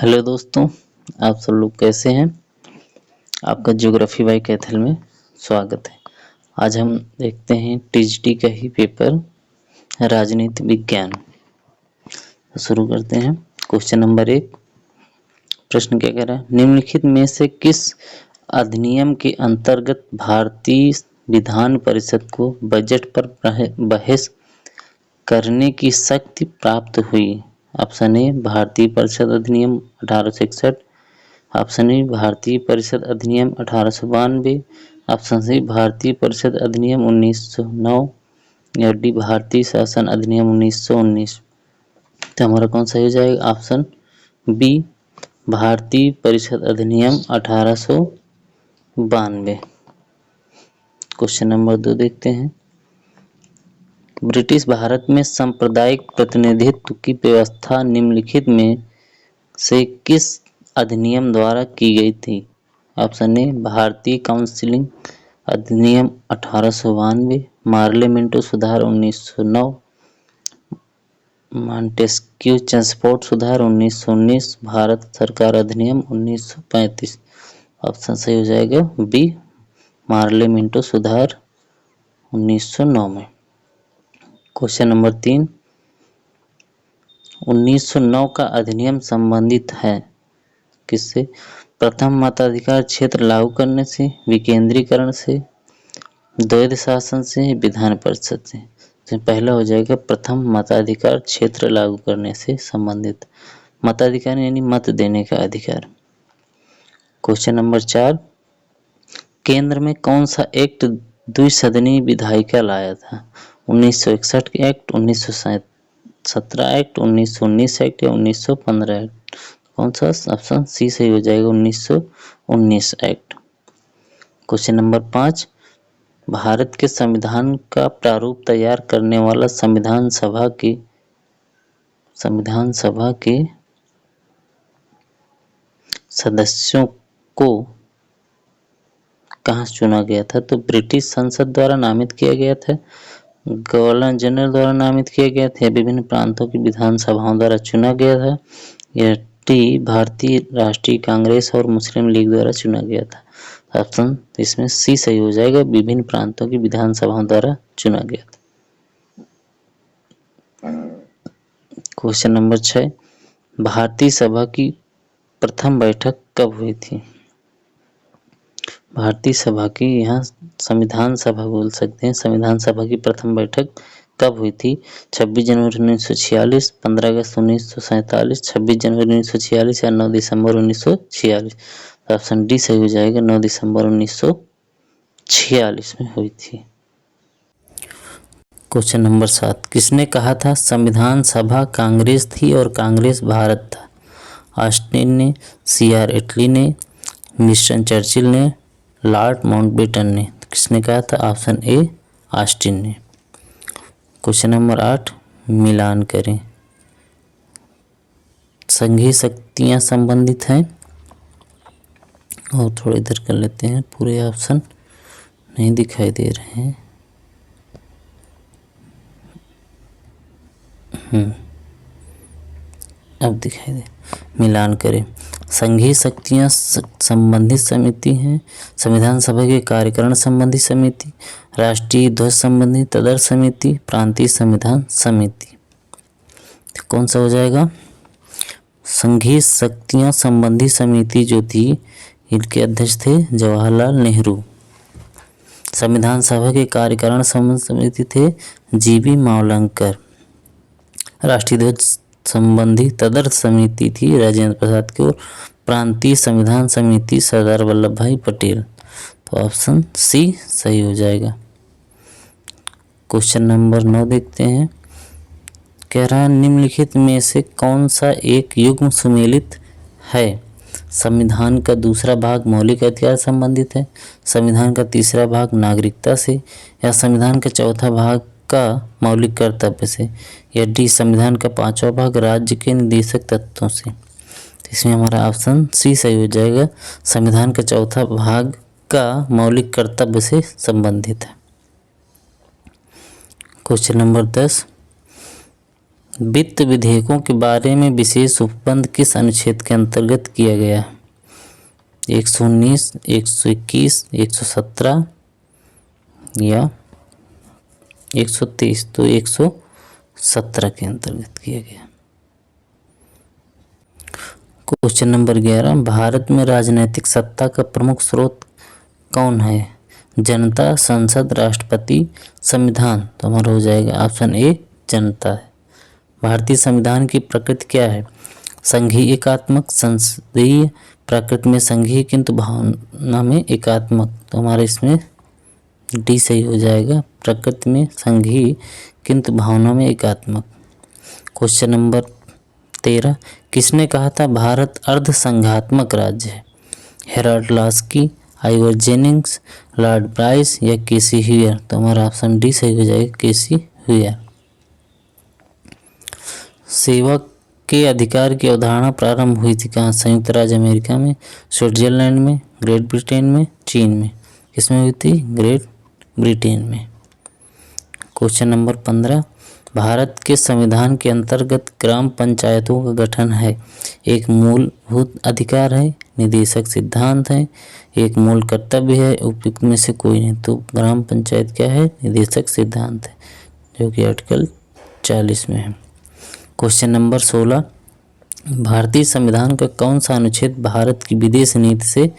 Hello दोस्तों, आप सब लोग कैसे हैं। आपका ज्योग्राफी बाय कैथल में स्वागत है। आज हम देखते हैं टीजीटी का ही पेपर राजनीति विज्ञान। तो शुरू करते हैं। क्वेश्चन नंबर 1, प्रश्न क्या कह रहा है, निम्नलिखित में से किस अधिनियम के अंतर्गत भारतीय विधान परिषद को बजट पर बहस करने की शक्ति प्राप्त हुई। ऑप्शन ए भारतीय परिषद अधिनियम 1861, ऑप्शन ए भारतीय परिषद अधिनियम 1892, ऑप्शन सी भारतीय परिषद अधिनियम 1909 या डी भारतीय शासन अधिनियम 1919। तो हमारा कौन सा हो जाएगा, ऑप्शन बी भारतीय परिषद अधिनियम 1892। क्वेश्चन नंबर 2 देखते हैं। ब्रिटिश भारत में सांप्रदायिक प्रतिनिधित्व की व्यवस्था निम्नलिखित में से किस अधिनियम द्वारा की गई थी। ऑप्शन ए भारतीय काउंसिलिंग अधिनियम 1892, मार्लियामेंटो सुधार 1909, मॉन्टेस्क्यू चेम्सफोर्ड सुधार 1919, भारत सरकार अधिनियम 1935। ऑप्शन सही हो जाएगा बी मार्लियामेंटो सुधार 1909 में। क्वेश्चन नंबर 3, 1909 का अधिनियम संबंधित है किससे। प्रथम मताधिकार क्षेत्र लागू करने से, विकेंद्रीकरण से, द्वैध शासन से, विधान परिषद से। तो पहला हो जाएगा प्रथम मताधिकार क्षेत्र लागू करने से संबंधित। मताधिकार यानी मत देने का अधिकार। क्वेश्चन नंबर 4, केंद्र में कौन सा एक्ट द्विसदनीय विधायिका लाया था। 1961 के एक्ट, 1917 एक्ट, 1919 एक्ट या 1915 एक्ट। कौन सा, ऑप्शन सी सही हो जाएगा 1919 एक्ट। क्वेश्चन नंबर 5, भारत के संविधान का प्रारूप तैयार करने वाला संविधान सभा के सदस्यों को कहाँ चुना गया था। तो ब्रिटिश संसद द्वारा नामित किया गया था, गवर्नर जनरल द्वारा नामित किया गया था, विभिन्न प्रांतों की विधानसभाओं द्वारा चुना गया था, या टी भारतीय राष्ट्रीय कांग्रेस और मुस्लिम लीग द्वारा चुना गया था। ऑप्शन इसमें सी सही हो जाएगा, विभिन्न प्रांतों की विधानसभाओं द्वारा चुना गया था। क्वेश्चन नंबर 6, भारतीय सभा की प्रथम बैठक कब हुई थी। भारतीय सभा की, यहाँ संविधान सभा बोल सकते हैं, संविधान सभा की प्रथम बैठक कब हुई थी। 26 जनवरी 1946, 15 अगस्त 1947, 26 जनवरी 1946 या 9 दिसंबर 1946। ऑप्शन डी सही हो जाएगा, 9 दिसंबर 1946 में हुई थी। क्वेश्चन नंबर 7, किसने कहा था संविधान सभा कांग्रेस थी और कांग्रेस भारत था। ऑस्टिन ने, CR एटली ने, विंस्टन चर्चिल ने, लॉर्ड माउंटबेटन ने। किसने कहा था, ऑप्शन ए ऑस्टिन ने। क्वेश्चन नंबर 8, मिलान करें। संघीय शक्तियां संबंधित हैं, और थोड़ा इधर कर लेते हैं, पूरे ऑप्शन नहीं दिखाई दे रहे हैं। अब दिखाई दे, मिलान करें। संघीय शक्तियां संबंधित समिति हैं, संविधान सभा के कार्यकारण संबंधी समिति, राष्ट्रीय ध्वज संबंधी तदर्थ समिति, प्रांतीय संविधान समिति। कौन सा हो जाएगा, संघीय शक्तियां संबंधी समिति जो थी, इनके अध्यक्ष थे जवाहरलाल नेहरू। संविधान सभा के कार्यकारण संबंधी समिति थे GV मावलंकर। राष्ट्रीय ध्वज संबंधी तदर्थ समिति थी राजेंद्र प्रसाद की, और प्रांतीय संविधान समिति सरदार वल्लभ भाई पटेल। तो ऑप्शन सी सही हो जाएगा। क्वेश्चन नंबर 9 देखते हैं। कह रहा है निम्नलिखित में से कौन सा एक युग्म सुमेलित है। संविधान का दूसरा भाग मौलिक अधिकार संबंधित है, संविधान का तीसरा भाग नागरिकता से, या संविधान का चौथा भाग का मौलिक कर्तव्य से, या डी संविधान का पांचवा भाग राज्य के निदेशक तत्वों से। इसमें हमारा ऑप्शन सी सही हो जाएगा, संविधान का चौथा भाग का मौलिक कर्तव्य से संबंधित है। क्वेश्चन नंबर 10, वित्त विधेयकों के बारे में विशेष उपबंध किस अनुच्छेद के अंतर्गत किया गया है? 119, 121, 117 या 123? तो 117 के अंतर्गत किया गया। क्वेश्चन नंबर 11, भारत में राजनीतिक सत्ता का प्रमुख स्रोत कौन है? जनता, संसद, राष्ट्रपति, संविधान? तो हमारा हो जाएगा ऑप्शन ए जनता है। भारतीय संविधान की प्रकृति क्या है? संघीय एकात्मक, संसदीय, प्रकृति में संघीय किंतु भावना में एकात्मक। तो हमारा इसमें डी सही हो जाएगा, प्रकृति में संघीय किंतु भावना में एकात्मक। क्वेश्चन नंबर 13, किसने कहा था भारत अर्ध संघात्मक राज्य है? Herald Laski, Ivor Jennings, Lord Bryce या केसी ह्यूयर? तो हमारा ऑप्शन डी सही हो जाएगा, केसी ह्यूयर। सेवा के अधिकार की अवधारणा प्रारंभ हुई थी कहाँ? संयुक्त राज्य अमेरिका में, स्विट्जरलैंड में, ग्रेट ब्रिटेन में, चीन में? किसमें हुई थी? ग्रेट ब्रिटेन में। क्वेश्चन नंबर 15, भारत के संविधान के अंतर्गत ग्राम पंचायतों का गठन है। एक मूलभूत अधिकार है, निदेशक सिद्धांत है, एक मूल कर्तव्य है, उपयुक्त में से कोई नहीं। तो ग्राम पंचायत क्या है? निदेशक सिद्धांत है, जो कि आर्टिकल 40 में है। क्वेश्चन नंबर 16, भारतीय संविधान का कौन सा अनुच्छेद भारत की विदेश नीति से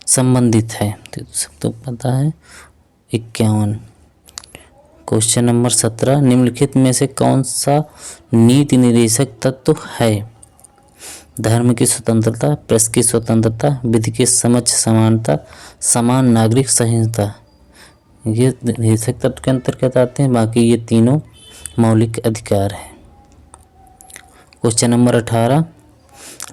संबंधित है? तो सबको पता है 51। क्वेश्चन नंबर 17, निम्नलिखित में से कौन सा नीति निर्देशक तत्व है? धर्म की स्वतंत्रता, प्रेस की स्वतंत्रता, विधि के समक्ष समानता, समान नागरिक संहिता? ये निर्देशक तत्व के अंतर्गत आते हैं, बाकी ये तीनों मौलिक अधिकार हैं। क्वेश्चन नंबर 18,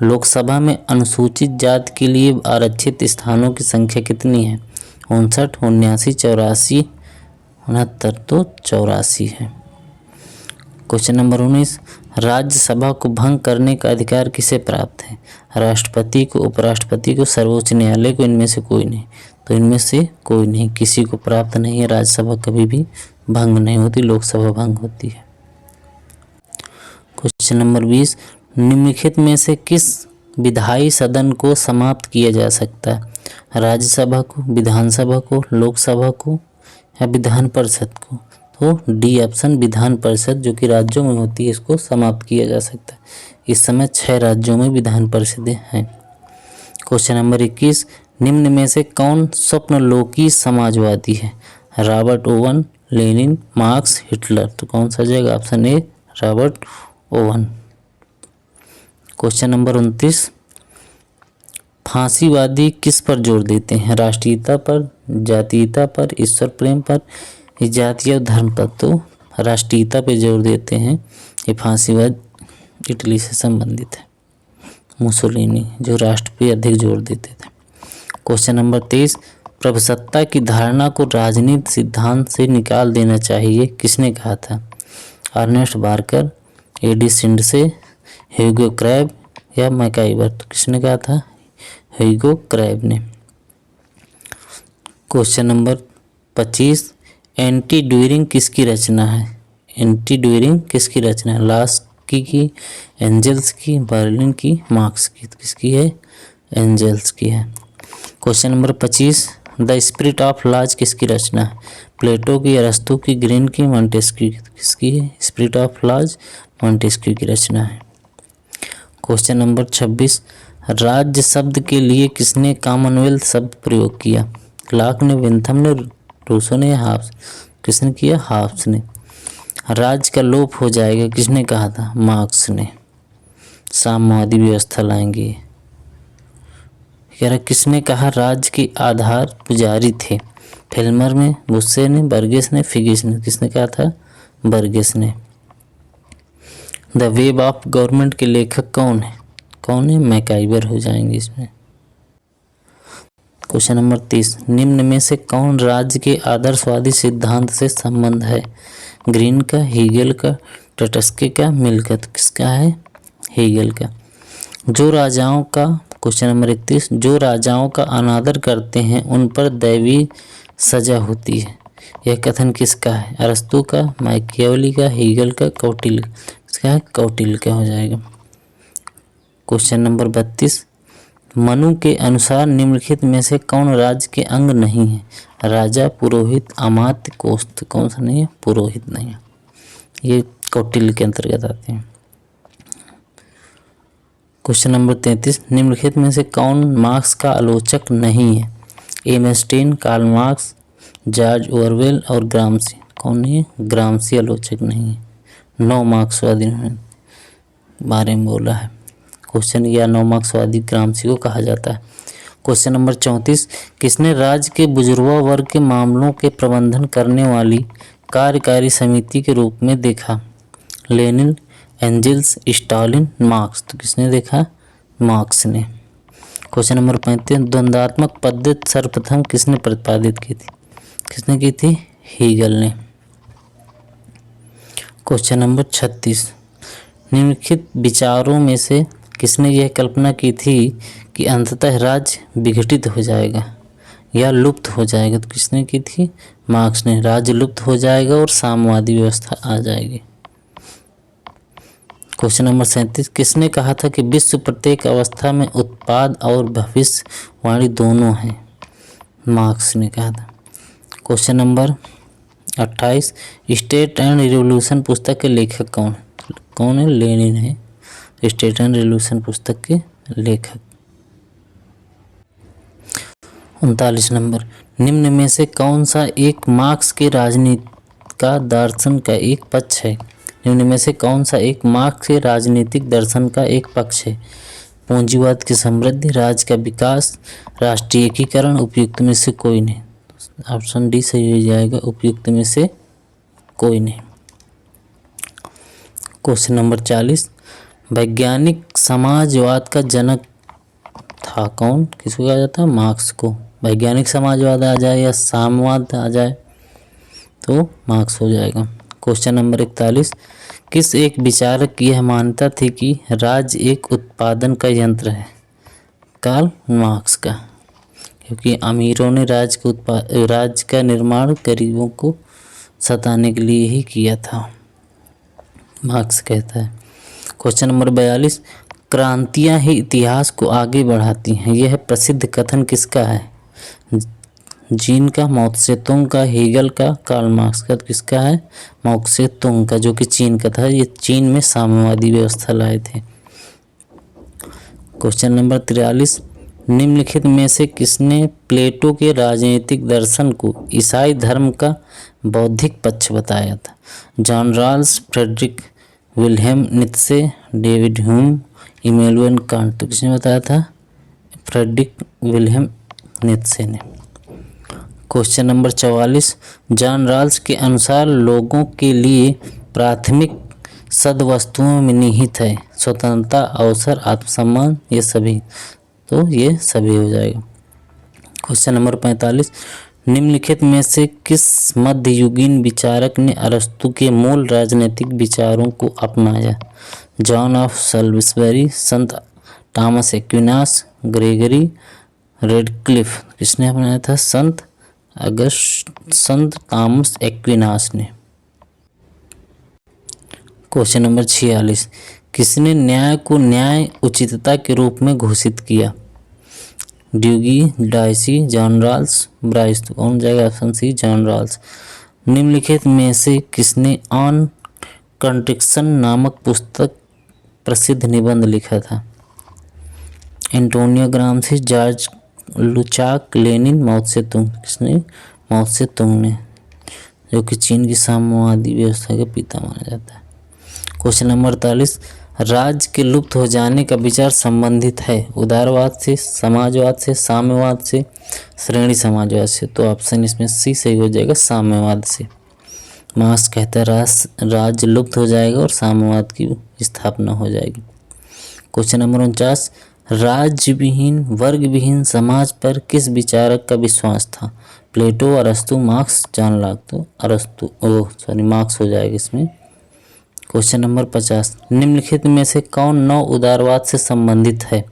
लोकसभा में अनुसूचित जाति के लिए आरक्षित स्थानों की संख्या कितनी है? 59, 79, 84, 69? तो 84 है। क्वेश्चन नंबर 19, राज्यसभा को भंग करने का अधिकार किसे प्राप्त है? राष्ट्रपति को, उपराष्ट्रपति को, सर्वोच्च न्यायालय को? इनमें से कोई नहीं। तो इनमें से कोई नहीं, किसी को प्राप्त नहीं है। राज्यसभा कभी भी भंग नहीं होती, लोकसभा भंग होती है। क्वेश्चन नंबर 20, निम्नलिखित में से किस विधायी सदन को समाप्त किया जा सकता है? राज्यसभा को, विधानसभा को, लोकसभा को या विधान परिषद को? तो डी ऑप्शन, विधान परिषद, जो कि राज्यों में होती है, इसको समाप्त किया जा सकता है। इस समय 6 राज्यों में विधान परिषदें हैं। क्वेश्चन नंबर 21, निम्न में से कौन स्वप्नलोकी समाजवादी है? Robert oven, Lenin, marks, Hitler? तो कौन सा जाएगा? Option A Robert oven. Question number 29, फांसीवादी किस पर जोर देते हैं? राष्ट्रीयता पर, जातीयता पर, ईश्वर प्रेम पर, जाति और धर्म पर? तो राष्ट्रीयता पर जोर देते हैं। ये फांसीवाद इटली से संबंधित है, मुसोलिनी जो राष्ट्र पे अधिक जोर देते थे। क्वेश्चन नंबर 23, प्रभुसत्ता की धारणा को राजनीति सिद्धांत से निकाल देना चाहिए, किसने कहा था? अर्नेस्ट बार्कर, एडी सिंडसे, ह्यूगो क्रैब या मैकाइवर? तो किसने कहा था? ह्यूगो क्रैब ने। क्वेश्चन नंबर 25, एंटी ड्यूरिंग किसकी रचना है? एंटी ड्यूरिंग किसकी रचना है? लास्की की, एंजल्स की, बर्लिन की, मार्क्स की? तो किसकी है? एंजल्स की है। Question number 25, the Spirit of Laws किसकी रचना है? प्लेटो की, अरस्तू की, ग्रीन की, मॉन्टेस्क्यू की? किसकी है? स्पिरिट ऑफ लॉज मॉन्टेस्क्यू की रचना है। क्वेश्चन नंबर 26, राज्य शब्द के लिए किसने कॉमनवेल्थ शब्द प्रयोग किया? क्लार्क ने, विंथम ने, रूसो ने या हाब्स? किसने किया? हाब्स ने। राज्य का लोप हो जाएगा, किसने कहा था? मार्क्स ने। साम्यवादी व्यवस्था लाएंगे। कह रहा किसने कहा राज्य के आधार पुजारी थे? फिल्मर में, बुस्से ने, बर्गेस ने, फिगिस ने? किसने कहा था? बर्गेस ने। द वेब ऑफ गवर्नमेंट के लेखक कौन है? कौन है? मैकाइवर हो जाएंगे इसमें। क्वेश्चन नंबर 30, निम्न में से कौन राज्य के आदर्शवादी सिद्धांत से संबंध है? ग्रीन का, हीगल का, टटस्के का, मिल का? तो किसका है? हीगल का। जो राजाओं का, क्वेश्चन नंबर 31, जो राजाओं का अनादर करते हैं उन पर दैवी सजा होती है, यह कथन किसका है? अरस्तू का, मैकियावेली का, हीगल का, कौटिल्य? इसका है कौटिल्य हो जाएगा। क्वेश्चन नंबर 32, मनु के अनुसार निम्नलिखित में से कौन राज्य के अंग नहीं है? राजा, पुरोहित, अमात्य, कोस्थ। कौन सा नहीं है? पुरोहित नहीं है। ये कौटिल्य के अंतर्गत आते हैं। क्वेश्चन नंबर 33, निम्नलिखित में से कौन मार्क्स का आलोचक नहीं है? M Stein, Karl Marx, George Orwell और ग्रामसी। कौन नहीं है? ग्रामसी आलोचक नहीं है। 9 मार्क्सवादी बारे में बोला है। क्वेश्चन या 9 मार्क्सवादी ग्रामसी को कहा जाता है। क्वेश्चन नंबर 34, किसने राज्य के बुजुर्गों वर्ग के मामलों के प्रबंधन करने वाली कार्यकारी समिति के रूप में देखा? Lenin, Engels, Stalin, Marx. तो किसने देखा? मार्क्स ने। क्वेश्चन नंबर 35, द्वंद्वात्मक पद्धति सर्वप्रथम किसने प्रतिपादित की थी? किसने की थी? हीगल ने। क्वेश्चन नंबर 36, निम्नलिखित विचारों में से किसने यह कल्पना की थी कि अंततः राज्य विघटित हो जाएगा या लुप्त हो जाएगा? तो किसने की थी? मार्क्स ने। राज्य लुप्त हो जाएगा और साम्यवादी व्यवस्था आ जाएगी। क्वेश्चन नंबर 37, किसने कहा था कि विश्व प्रत्येक अवस्था में उत्पाद और भविष्यवाणी दोनों हैं? मार्क्स ने कहा था। Question number 28, state and revolution पुस्तक के लेखक कौन है? कौन है? लेनिन है स्टेट एंड रिवॉल्यूशन पुस्तक के लेखक। 39 नंबर, निम्न में से कौन सा एक मार्क्स के राजनीति का दर्शन का एक पक्ष है? निम्न में से कौन सा एक मार्क्स के राजनीतिक दर्शन का एक पक्ष है? पूंजीवाद की समृद्धि, राज्य का विकास, राष्ट्रीय एकीकरण, उपयुक्त में से कोई नहीं। ऑप्शन डी सही हो जाएगा, उपयुक्त में से कोई नहीं। क्वेश्चन नंबर 40, वैज्ञानिक समाजवाद का जनक था कौन? किसको कहा जाता है? मार्क्स को। वैज्ञानिक समाजवाद आ जाए या साम्यवाद आ जाए तो मार्क्स हो जाएगा। क्वेश्चन नंबर 41, किस एक विचारक की यह मान्यता थी कि राज्य एक उत्पादन का यंत्र है? कार्ल मार्क्स का, क्योंकि अमीरों ने राज्य का निर्माण गरीबों को सताने के लिए ही किया था, मार्क्स कहता है। क्वेश्चन नंबर 42, क्रांतियां ही इतिहास को आगे बढ़ाती हैं, यह प्रसिद्ध कथन किसका है? जीन का, माओत्से-तुंग का, हीगल का, कार्ल मार्क्स का। किसका है? माओत्से-तुंग का, जो कि चीन का था। ये चीन में साम्यवादी व्यवस्था लाए थे। क्वेश्चन नंबर 43, निम्नलिखित में से किसने प्लेटो के राजनीतिक दर्शन को ईसाई धर्म का बौद्धिक पक्ष बताया था? John Rawls, Friedrich Wilhelm Nietzsche, David Hume, Immanuel Kant. तो किसने बताया था? फ्रेडरिक विल्हेम नीत्शे ने। क्वेश्चन नंबर 44, जॉन रॉल्स के अनुसार लोगों के लिए प्राथमिक सद्वस्तुओं में निहित है स्वतंत्रता, अवसर, आत्मसम्मान, ये सभी। तो ये सभी हो जाएगा। क्वेश्चन नंबर 45, निम्नलिखित में से किस मध्ययुगीन विचारक ने अरस्तु के मूल राजनीतिक विचारों को अपनाया? John of Salisbury, Sant Thomas Aquinas, Gregory Radcliffe. किसने अपनाया था? संत थॉमस एक्विनास ने। क्वेश्चन नंबर 46, किसने न्याय को न्याय उचितता के रूप में घोषित किया? Duguit, Dicey, John Rawls, Bryce. तो कौन जाएगा? Option C, John Rawls. निम्नलिखित में से किसने ऑन कॉन्ट्रडिक्शन नामक पुस्तक प्रसिद्ध निबंध लिखा था? Antonio Gramsci, George Lukacs, Lenin, Mao Tse tung. किसने? माओत्से-तुंग ने, जो कि चीन की साम्यवादी व्यवस्था के पिता माना जाता है। क्वेश्चन नंबर 48, राज्य के लुप्त हो जाने का विचार संबंधित है उदारवाद से, समाजवाद से, साम्यवाद से, श्रेणी समाजवाद से। तो ऑप्शन इसमें सी सही हो जाएगा, साम्यवाद से। मार्क्स कहता है राज्य लुप्त हो जाएगा और साम्यवाद की स्थापना हो जाएगी। क्वेश्चन नंबर 49, राज्य विहीन, वर्ग विहीन समाज पर किस विचारक का विश्वास था? प्लेटो, अरस्तु, मार्क्स, जॉन लॉक। तो मार्क्स हो जाएगा इसमें। क्वेश्चन नंबर 50, निम्नलिखित में से कौन नव उदारवाद से संबंधित है?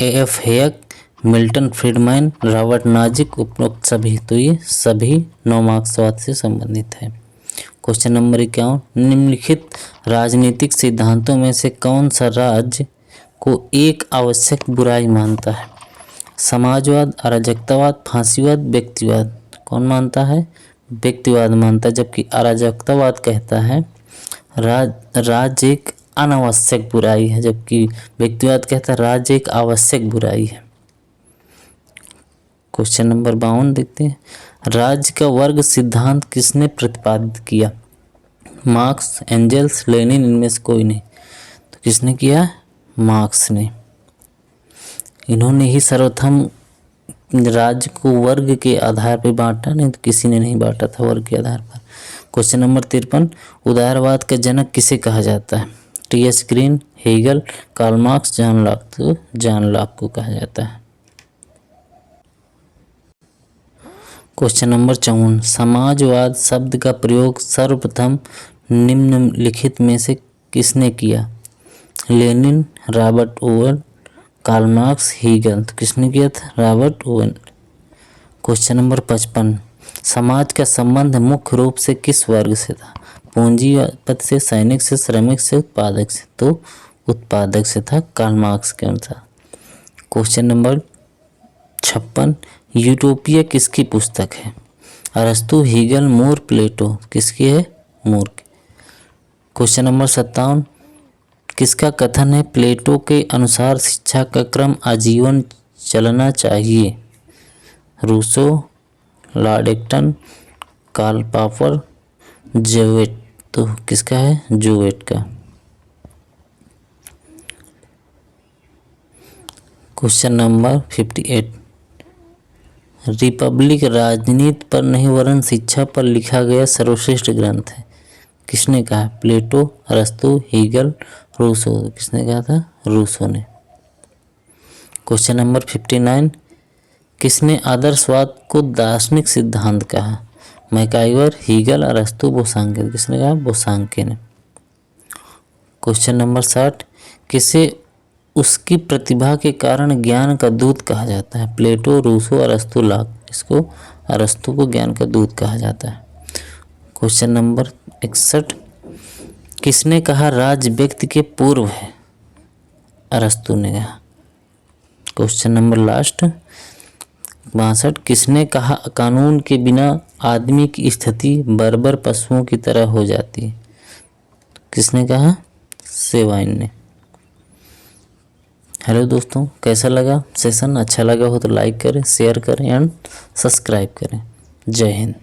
एफ हेयक, मिल्टन फ्रीडमैन, रॉबर्ट नाजिक, उपरोक्त सभी। तो ये सभी नव मार्क्सवाद से संबंधित है। क्वेश्चन नंबर 51, निम्नलिखित राजनीतिक सिद्धांतों में से कौन सा राज्य को एक आवश्यक बुराई मानता है? समाजवाद, अराजकतावाद, फांसीवाद, व्यक्तिवाद। कौन मानता है? व्यक्तिवाद मानता है, जबकि अराजकतावाद कहता है राज्य एक अनावश्यक बुराई है, जबकि व्यक्तिवाद कहता है राज्य एक आवश्यक बुराई है। क्वेश्चन नंबर 52 देखते हैं, राज्य का वर्ग सिद्धांत किसने प्रतिपादित किया? मार्क्स, एंजल्स, लेनिन, इनमें से कोई नहीं। तो किसने किया? मार्क्स ने। इन्होंने ही सर्वप्रथम राज्य को वर्ग के आधार पर बांटा, नहीं तो किसी ने नहीं बांटा था वर्ग के आधार पर। क्वेश्चन नंबर 53, उदारवाद का जनक किसे कहा जाता है? T H. Green, Hegel, Karl Marx, John Locke. तो जॉन लॉक को कहा जाता है। क्वेश्चन नंबर 54, समाजवाद शब्द का प्रयोग सर्वप्रथम निम्नलिखित में से किसने किया? Lenin, Robert Owen, Karl Marx, Hegel. तो किसने किया था? Robert Owen. क्वेश्चन नंबर 55, समाज का संबंध मुख्य रूप से किस वर्ग से था? पूंजीपति से, सैनिक से, श्रमिक से, उत्पादक से। तो उत्पादक से था, कार्ल मार्क्स के अनुसार। क्वेश्चन नंबर 56, यूटोपिया किसकी पुस्तक है? अरस्तु, हेगल, मोर, प्लेटो। किसकी है? मोर की। क्वेश्चन नंबर 57, किसका कथन है प्लेटो के अनुसार शिक्षा का क्रम आजीवन चलना चाहिए? Rousseau, Lord Acton, Karl Popper, Jowett. तो किसका है? जोवेट का। क्वेश्चन नंबर 58, रिपब्लिक राजनीति पर नहीं वरन शिक्षा पर लिखा गया सर्वश्रेष्ठ ग्रंथ है। किसने कहा? प्लेटो, अरस्तु, हेगल, रूसो। किसने कहा था? रूसो ने। क्वेश्चन नंबर 59, किसने आदर्शवाद को दार्शनिक सिद्धांत कहा? मैकाइवर, हेगल, अरस्तु, बोसांके। किसने कहा? बोसांके ने। क्वेश्चन नंबर 60, किसे उसकी प्रतिभा के कारण ज्ञान का दूत कहा जाता है? प्लेटो, रूसो, अरस्तु, लॉक। इसको अरस्तु को ज्ञान का दूत कहा जाता है। क्वेश्चन नंबर 61, किसने कहा राज्य व्यक्ति के पूर्व है? अरस्तु ने कहा। क्वेश्चन नंबर लास्ट 62, किसने कहा कानून के बिना आदमी की स्थिति बर्बर पशुओं की तरह हो जाती है? किसने कहा? सेवाइन ने। हेलो दोस्तों, कैसा लगा सेशन? अच्छा लगा हो तो लाइक करें, शेयर करें एंड सब्सक्राइब करें। जय हिंद।